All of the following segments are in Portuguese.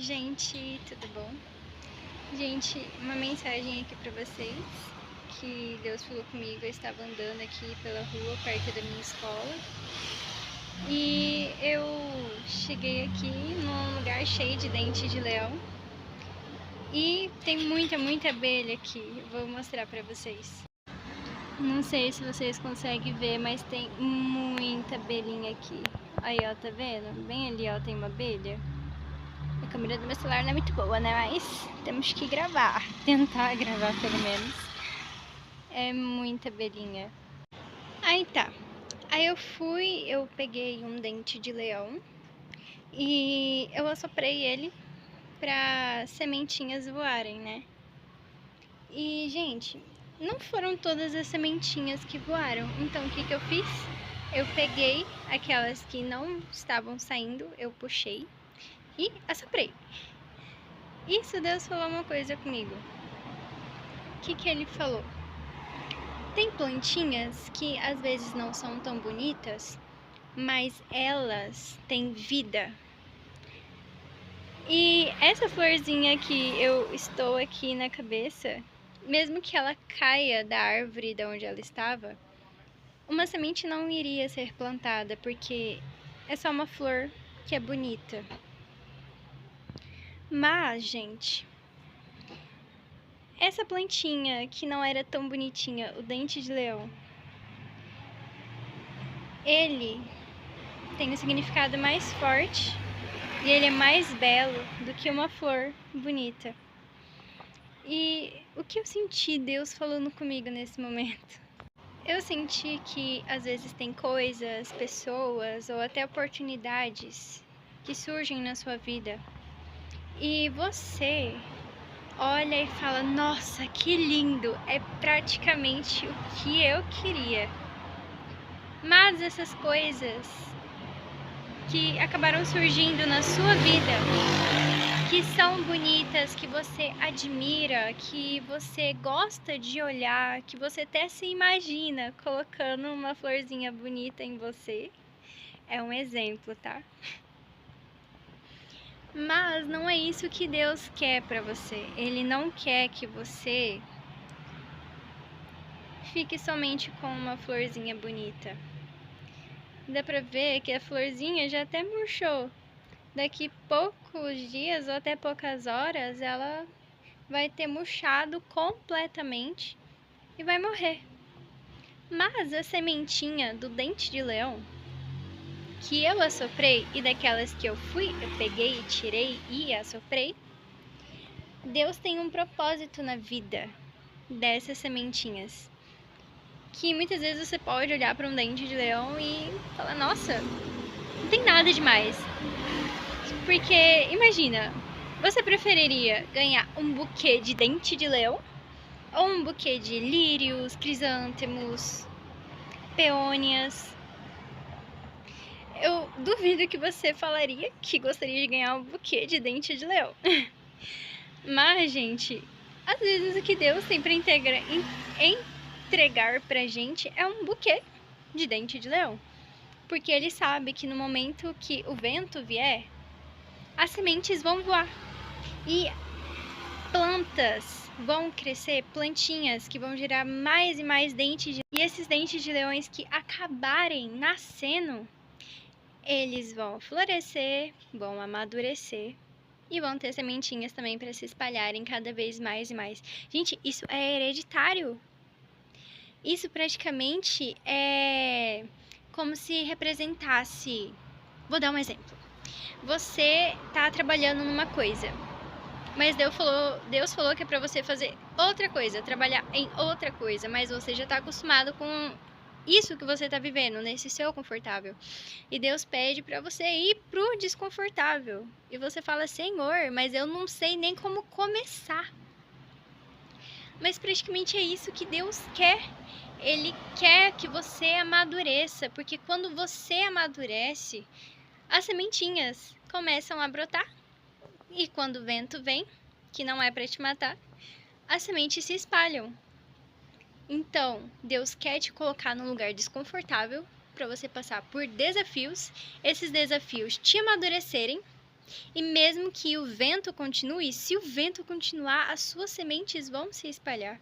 Gente, tudo bom? Gente, uma mensagem aqui pra vocês, que Deus falou comigo. Eu estava andando aqui pela rua, perto da minha escola, e eu cheguei aqui num lugar cheio de dente de leão, e tem muita abelha aqui. Eu vou mostrar pra vocês. Não sei se vocês conseguem ver, mas tem muita abelhinha aqui. Aí, ó, tá vendo? Bem ali, ó, tem uma abelha. A câmera do meu celular não é muito boa, né? Mas temos que gravar. Tentar gravar, pelo menos. É muita abelhinha. Aí tá. Aí eu peguei um dente de leão e eu assoprei ele pra sementinhas voarem, né? E, gente, não foram todas as sementinhas que voaram. Então, o que que eu fiz? Eu peguei aquelas que não estavam saindo, eu puxei e assoprei. Isso, Deus falou uma coisa comigo. O que que ele falou? Tem plantinhas que às vezes não são tão bonitas, mas elas têm vida. E essa florzinha que eu estou aqui na cabeça, mesmo que ela caia da árvore de onde ela estava, uma semente não iria ser plantada, porque é só uma flor que é bonita. Mas, gente, essa plantinha que não era tão bonitinha, o dente de leão, ele tem um significado mais forte e ele é mais belo do que uma flor bonita. E o que eu senti Deus falando comigo nesse momento? Eu senti que às vezes tem coisas, pessoas ou até oportunidades que surgem na sua vida e você olha e fala: nossa, que lindo, é praticamente o que eu queria. Mas essas coisas que acabaram surgindo na sua vida, que são bonitas, que você admira, que você gosta de olhar, que você até se imagina colocando uma florzinha bonita em você, é um exemplo, tá? Mas não é isso que Deus quer pra você. Ele não quer que você fique somente com uma florzinha bonita. Dá pra ver que a florzinha já até murchou. Daqui poucos dias ou até poucas horas ela vai ter murchado completamente e vai morrer. Mas a sementinha do dente de leão que eu assoprei e daquelas que eu peguei, tirei e assoprei, Deus tem um propósito na vida dessas sementinhas. Que muitas vezes você pode olhar para um dente de leão e falar: nossa, não tem nada demais. Porque imagina, você preferiria ganhar um buquê de dente de leão ou um buquê de lírios, crisântemos, peônias? Eu duvido que você falaria que gostaria de ganhar um buquê de dente de leão. Mas, gente, às vezes o que Deus tem para entregar pra gente é um buquê de dente de leão. Porque Ele sabe que no momento que o vento vier, as sementes vão voar. E plantas vão crescer, plantinhas que vão gerar mais e mais dentes de... E esses dentes de leões que acabarem nascendo, eles vão florescer, vão amadurecer e vão ter sementinhas também para se espalharem cada vez mais e mais. Gente, isso é hereditário. Isso praticamente é como se representasse... Vou dar um exemplo. Você tá trabalhando numa coisa, mas Deus falou que é pra você fazer outra coisa, trabalhar em outra coisa, mas você já tá acostumado com isso que você tá vivendo, nesse seu confortável. E Deus pede pra você ir pro desconfortável. E você fala: Senhor, mas eu não sei nem como começar. Mas praticamente é isso que Deus quer. Ele quer que você amadureça, porque quando você amadurece, as sementinhas começam a brotar. E quando o vento vem, que não é para te matar, as sementes se espalham. Então, Deus quer te colocar num lugar desconfortável para você passar por desafios, esses desafios te amadurecerem E mesmo que o vento continue, se o vento continuar, as suas sementes vão se espalhar.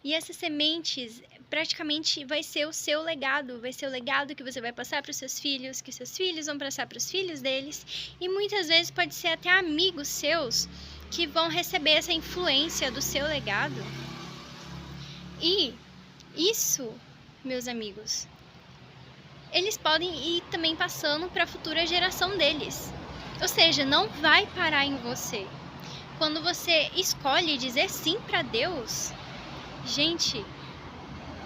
E essas sementes praticamente vai ser o seu legado, vai ser o legado que você vai passar para os seus filhos, que seus filhos vão passar para os filhos deles, e muitas vezes pode ser até amigos seus que vão receber essa influência do seu legado. E isso, meus amigos, eles podem ir também passando para a futura geração deles. Ou seja, não vai parar em você. Quando você escolhe dizer sim para Deus, gente,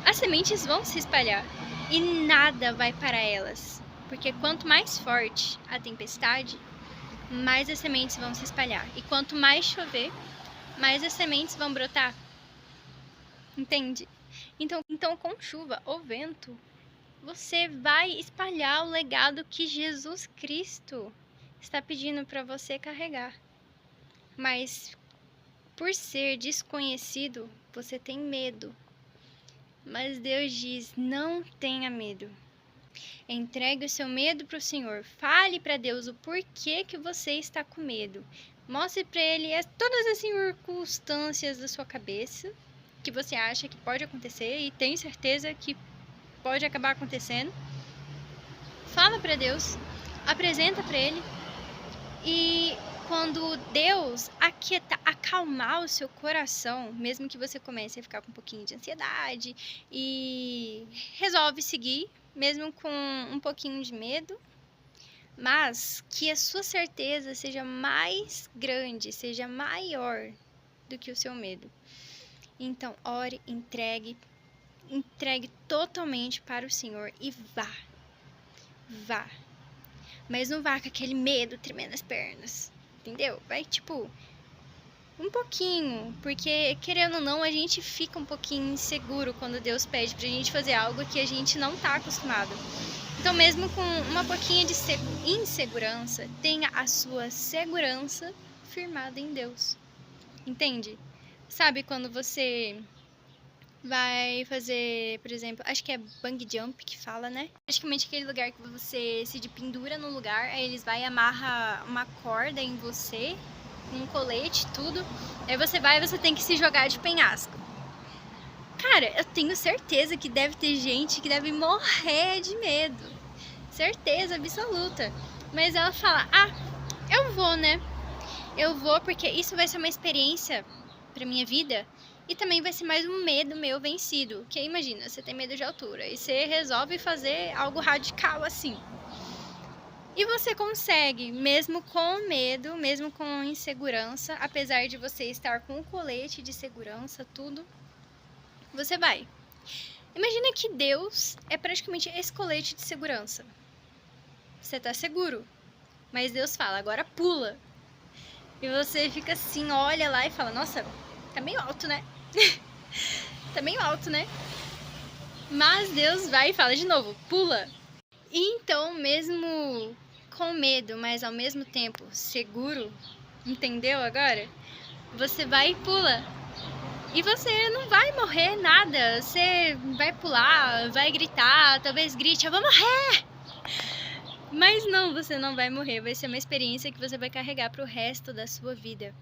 as sementes vão se espalhar e nada vai parar elas. Porque quanto mais forte a tempestade, mais as sementes vão se espalhar. E quanto mais chover, mais as sementes vão brotar. Entende? Então com chuva ou vento, você vai espalhar o legado que Jesus Cristo está pedindo para você carregar. Mas por ser desconhecido, você tem medo. Mas Deus diz: não tenha medo. Entregue o seu medo para o Senhor. Fale para Deus o porquê que você está com medo. Mostre para Ele todas as circunstâncias da sua cabeça que você acha que pode acontecer e tem certeza que pode acabar acontecendo. Fala para Deus, apresenta para Ele, e quando Deus acalmar o seu coração, mesmo que você comece a ficar com um pouquinho de ansiedade e resolve seguir, mesmo com um pouquinho de medo, mas que a sua certeza seja mais grande, seja maior do que o seu medo. Então, ore, entregue totalmente para o Senhor e vá. Mas não vá com aquele medo tremendo as pernas, entendeu? Vai um pouquinho, porque querendo ou não, a gente fica um pouquinho inseguro quando Deus pede pra gente fazer algo que a gente não tá acostumado. Então, mesmo com uma pouquinha de insegurança, tenha a sua segurança firmada em Deus. Entende? Sabe quando você vai fazer, por exemplo, acho que é bungee jump que fala, né? Praticamente aquele lugar que você se pendura no lugar, aí eles vai e amarra uma corda em você, com um colete, tudo. Aí você tem que se jogar de penhasco. Cara, eu tenho certeza que deve ter gente que deve morrer de medo. Certeza absoluta. Mas ela fala: eu vou, né? Eu vou porque isso vai ser uma experiência pra minha vida. E também vai ser mais um medo meu vencido. Que imagina, você tem medo de altura e você resolve fazer algo radical assim. E você consegue, mesmo com medo, mesmo com insegurança, apesar de você estar com um colete de segurança, tudo, você vai. Imagina que Deus é praticamente esse colete de segurança. Você tá seguro, mas Deus fala: agora pula. E você fica assim, olha lá e fala: nossa, tá meio alto, né? Tá meio alto, né? Mas Deus vai e fala de novo: pula. E então, mesmo com medo, mas ao mesmo tempo seguro, entendeu agora? Você vai e pula. E você não vai morrer nada. Você vai pular, vai gritar, talvez grite: eu vou morrer! Mas não, você não vai morrer. Vai ser uma experiência que você vai carregar pro resto da sua vida.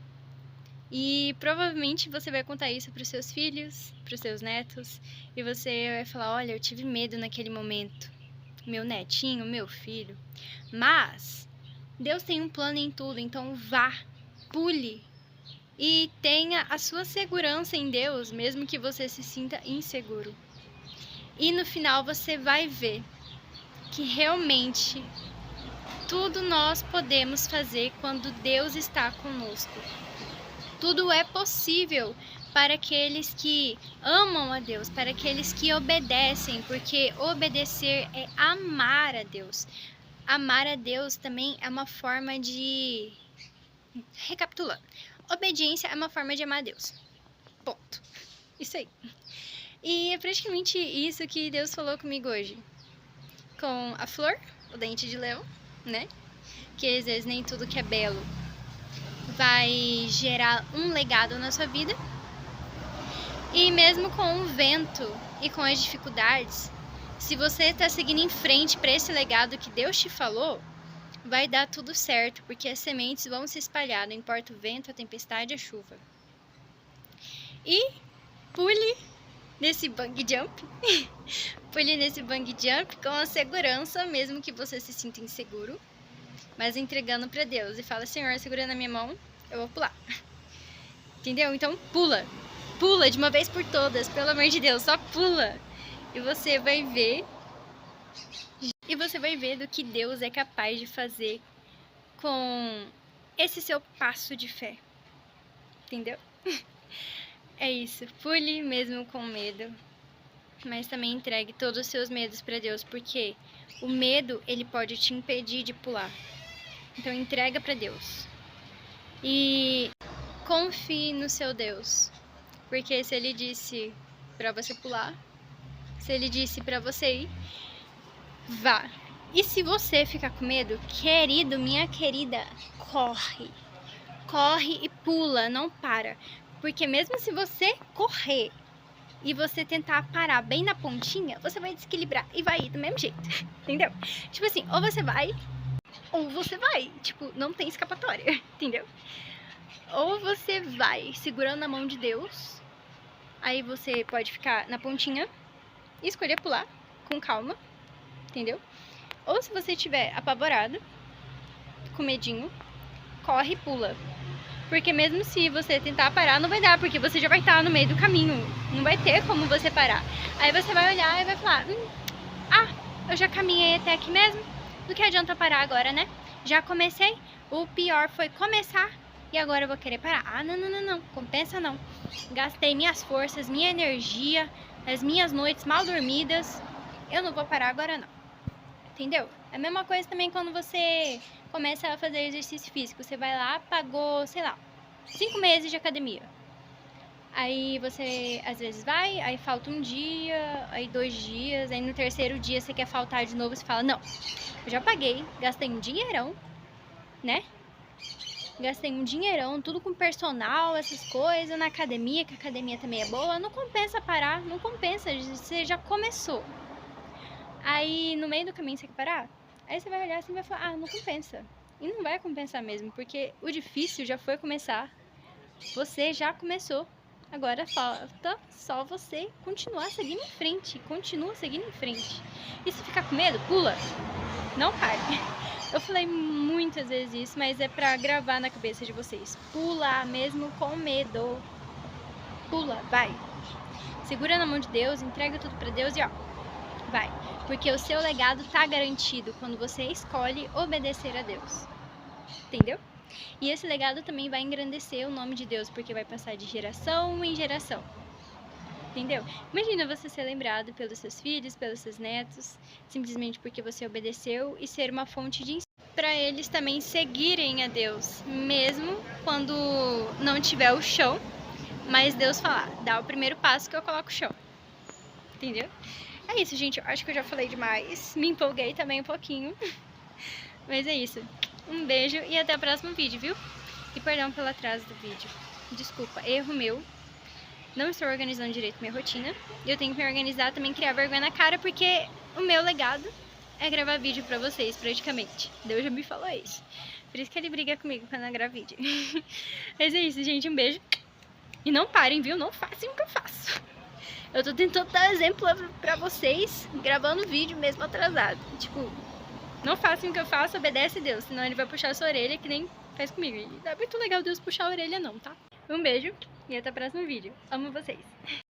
E provavelmente você vai contar isso para os seus filhos, para os seus netos, e você vai falar: olha, eu tive medo naquele momento, meu netinho, meu filho. Mas Deus tem um plano em tudo, então vá, pule e tenha a sua segurança em Deus, mesmo que você se sinta inseguro. E no final você vai ver que realmente tudo nós podemos fazer quando Deus está conosco. Tudo é possível para aqueles que amam a Deus, para aqueles que obedecem, porque obedecer é amar a Deus. Amar a Deus também é uma forma de... Recapitulando, obediência é uma forma de amar a Deus. Ponto. Isso aí. E é praticamente isso que Deus falou comigo hoje. Com a flor, o dente de leão, né? Que às vezes nem tudo que é belo vai gerar um legado na sua vida. E mesmo com o vento e com as dificuldades, se você está seguindo em frente para esse legado que Deus te falou, vai dar tudo certo, porque as sementes vão se espalhar, não importa o vento, a tempestade, a chuva. E pule nesse bungee jump, pule nesse bungee jump com a segurança, mesmo que você se sinta inseguro, mas entregando pra Deus e fala: Senhor, segura na minha mão, eu vou pular. Entendeu? Então pula, pula de uma vez por todas, pelo amor de Deus, só pula. E você vai ver do que Deus é capaz de fazer com esse seu passo de fé. Entendeu? É isso, pule mesmo com medo, mas também entregue todos os seus medos para Deus, porque o medo, ele pode te impedir de pular. Então entrega para Deus. E confie no seu Deus, porque se ele disse para você pular, se ele disse para você ir, vá. E se você ficar com medo, querido, minha querida, corre. Corre e pula, não para. Porque mesmo se você correr e você tentar parar bem na pontinha, você vai desequilibrar e vai ir do mesmo jeito, entendeu? Tipo assim, ou você vai, ou você vai. Tipo, não tem escapatória, entendeu? Ou você vai segurando na mão de Deus, aí você pode ficar na pontinha e escolher pular com calma, entendeu? Ou se você estiver apavorado, com medinho, corre e pula. Porque mesmo se você tentar parar, não vai dar, porque você já vai estar no meio do caminho. Não vai ter como você parar. Aí você vai olhar e vai falar: eu já caminhei até aqui mesmo. Do que adianta parar agora, né? Já comecei. O pior foi começar e agora eu vou querer parar. Não. Compensa não. Gastei minhas forças, minha energia, as minhas noites mal dormidas. Eu não vou parar agora não. Entendeu? É a mesma coisa também quando você começa a fazer exercício físico. Você vai lá, pagou, sei lá, 5 meses de academia. Aí você, às vezes, vai, aí falta um dia, aí 2 dias, aí no terceiro dia você quer faltar de novo, você fala: não, eu já paguei, gastei um dinheirão, né? Gastei um dinheirão, tudo com personal, essas coisas, na academia, que a academia também é boa. Não compensa parar, não compensa, você já começou. Aí no meio do caminho você quer parar? Aí você vai olhar assim e vai falar: não compensa. E não vai compensar mesmo, porque o difícil já foi começar. Você já começou. Agora falta só você continuar seguindo em frente. Continua seguindo em frente. E se ficar com medo, pula. Não pare. Eu falei muitas vezes isso, mas é pra gravar na cabeça de vocês. Pula mesmo com medo. Pula, vai. Segura na mão de Deus, entrega tudo pra Deus e ó, vai. Porque o seu legado tá garantido quando você escolhe obedecer a Deus. Entendeu? E esse legado também vai engrandecer o nome de Deus, porque vai passar de geração em geração. Entendeu? Imagina você ser lembrado pelos seus filhos, pelos seus netos, simplesmente porque você obedeceu, e ser uma fonte de ensino para eles também seguirem a Deus, mesmo quando não tiver o chão, mas Deus falar: dá o primeiro passo que eu coloco o chão. Entendeu? É isso, gente. Eu acho que eu já falei demais. Me empolguei também um pouquinho. Mas é isso. Um beijo e até o próximo vídeo, viu? E perdão pelo atraso do vídeo. Desculpa, erro meu. Não estou organizando direito minha rotina. E eu tenho que me organizar também, criar vergonha na cara, porque o meu legado é gravar vídeo pra vocês, praticamente. Deus já me falou isso. Por isso que ele briga comigo quando eu gravo vídeo. Mas é isso, gente. Um beijo. E não parem, viu? Não façam o que eu faço. Eu tô tentando dar exemplo pra vocês, gravando vídeo mesmo atrasado. Tipo, não façam o que eu faço, obedece Deus, senão ele vai puxar a sua orelha, que nem faz comigo. E não é muito legal Deus puxar a orelha não, tá? Um beijo e até o próximo vídeo. Amo vocês.